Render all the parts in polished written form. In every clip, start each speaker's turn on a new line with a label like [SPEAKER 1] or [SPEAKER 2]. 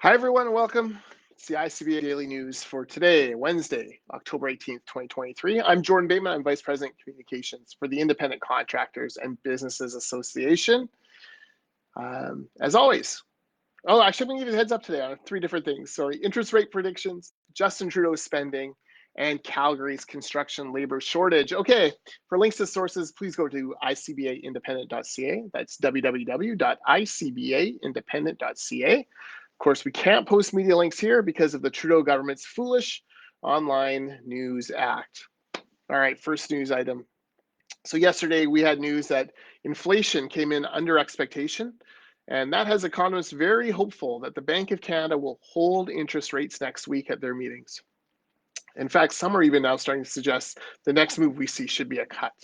[SPEAKER 1] Hi, everyone. Welcome. It's the ICBA Daily News for today, Wednesday, October 18th, 2023. I'm Jordan Bateman. I'm Vice President of Communications for the Independent Contractors and Businesses Association. As always, actually, I'm going to give you a heads up today on three different things. Sorry, interest rate predictions, Justin Trudeau's spending, and Calgary's construction labor shortage. Okay, for links to sources, please go to icbaindependent.ca. That's www.icbaindependent.ca. Of course, we can't post media links here because of the Trudeau government's foolish Online News Act. All right, first news item. So yesterday we had news that inflation came in under expectation, and that has economists very hopeful that the Bank of Canada will hold interest rates next week at their meetings. In fact, some are even now starting to suggest the next move we see should be a cut.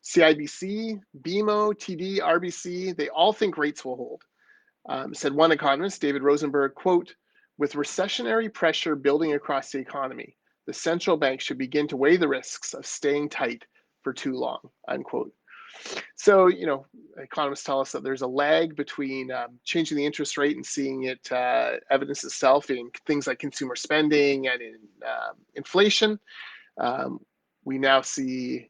[SPEAKER 1] CIBC, BMO, TD, RBC, they all think rates will hold. Said one economist, David Rosenberg, quote, "With recessionary pressure building across the economy, the central bank should begin to weigh the risks of staying tight for too long," unquote. So, economists tell us that there's a lag between changing the interest rate and seeing it evidence itself in things like consumer spending and in inflation. We now see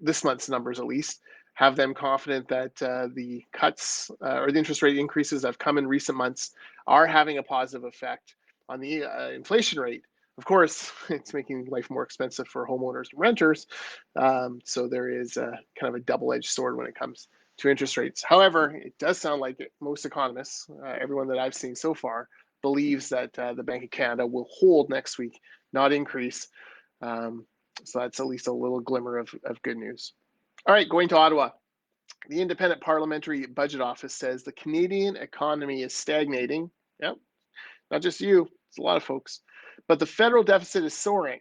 [SPEAKER 1] this month's numbers, at least, have them confident that the cuts or the interest rate increases that have come in recent months are having a positive effect on the inflation rate. Of course, it's making life more expensive for homeowners and renters. So there is kind of a double-edged sword when it comes to interest rates. However, it does sound like most economists, everyone that I've seen so far, believes that the Bank of Canada will hold next week, not increase. So that's at least a little glimmer of good news. All right, going to Ottawa. The Independent Parliamentary Budget Office says the Canadian economy is stagnating. Yep, not just you, it's a lot of folks. But the federal deficit is soaring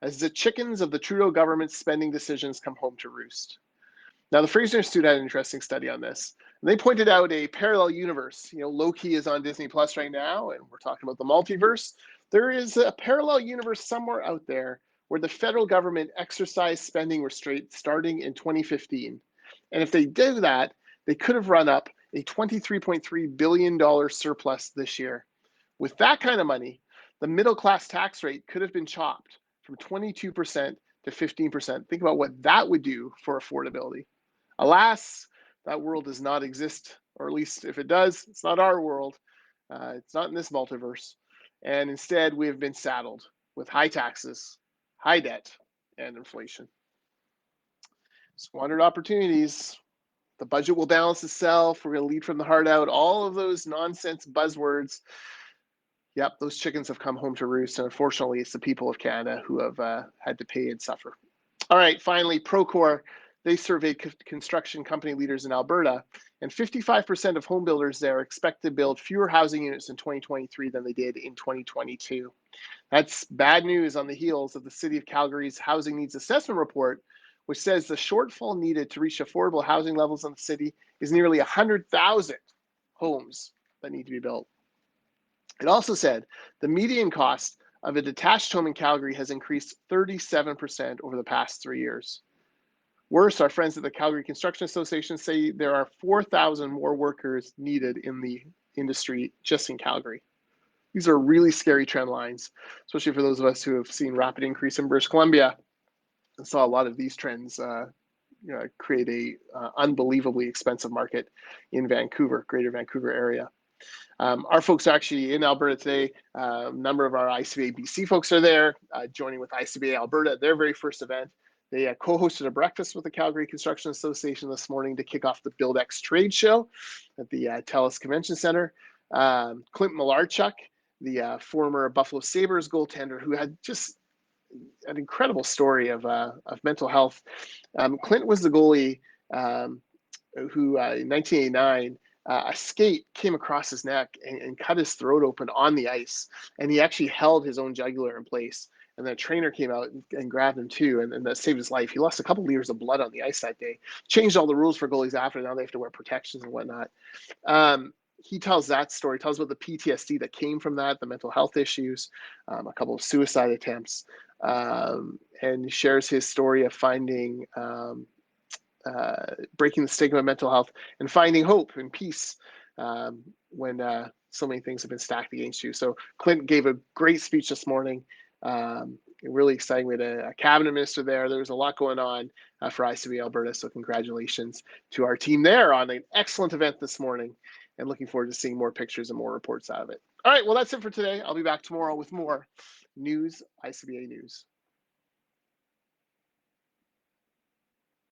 [SPEAKER 1] as the chickens of the Trudeau government's spending decisions come home to roost. Now, the Fraser Institute had an interesting study on this. And they pointed out a parallel universe. Loki is on Disney Plus right now, and we're talking about the multiverse. There is a parallel universe somewhere out there where the federal government exercised spending restraint starting in 2015. And if they did that, they could have run up a $23.3 billion surplus this year. With that kind of money, the middle class tax rate could have been chopped from 22% to 15%. Think about what that would do for affordability. Alas, that world does not exist, or at least if it does, it's not our world. It's not in this multiverse. And instead, we have been saddled with high taxes, high debt, and inflation. Squandered opportunities. The budget will balance itself. We're going to lead from the heart out. All of those nonsense buzzwords. Yep, those chickens have come home to roost. And unfortunately, it's the people of Canada who have had to pay and suffer. All right, finally, Procore. They surveyed construction company leaders in Alberta, and 55% of home builders there expect to build fewer housing units in 2023 than they did in 2022. That's bad news on the heels of the City of Calgary's Housing Needs Assessment Report, which says the shortfall needed to reach affordable housing levels in the city is nearly 100,000 homes that need to be built. It also said the median cost of a detached home in Calgary has increased 37% over the past 3 years. Worse, our friends at the Calgary Construction Association say there are 4,000 more workers needed in the industry just in Calgary. These are really scary trend lines, especially for those of us who have seen rapid increase in British Columbia and saw a lot of these trends create a unbelievably expensive market in Vancouver, Greater Vancouver area. Our folks are actually in Alberta today. A number of our ICBA BC folks are there, joining with ICBA Alberta at their very first event. They co-hosted a breakfast with the Calgary Construction Association this morning to kick off the BuildX trade show at the TELUS Convention Center. Clint Malarchuk, the former Buffalo Sabres goaltender, who had just an incredible story of mental health. Clint was the goalie who in 1989, a skate came across his neck and cut his throat open on the ice. And he actually held his own jugular in place. And the trainer came out and grabbed him too, and that saved his life. He lost a couple of liters of blood on the ice that day. Changed all the rules for goalies after. Now they have to wear protections and whatnot. He tells that story, tells about the PTSD that came from that, the mental health issues, a couple of suicide attempts, and shares his story of finding, breaking the stigma of mental health and finding hope and peace when so many things have been stacked against you. So Clint gave a great speech this morning. Really exciting. We had a cabinet minister there. There was a lot going on for ICBA Alberta. So congratulations to our team there on an excellent event this morning, and looking forward to seeing more pictures and more reports out of it. All right, well, that's it for today. I'll be back tomorrow with more news, ICBA news.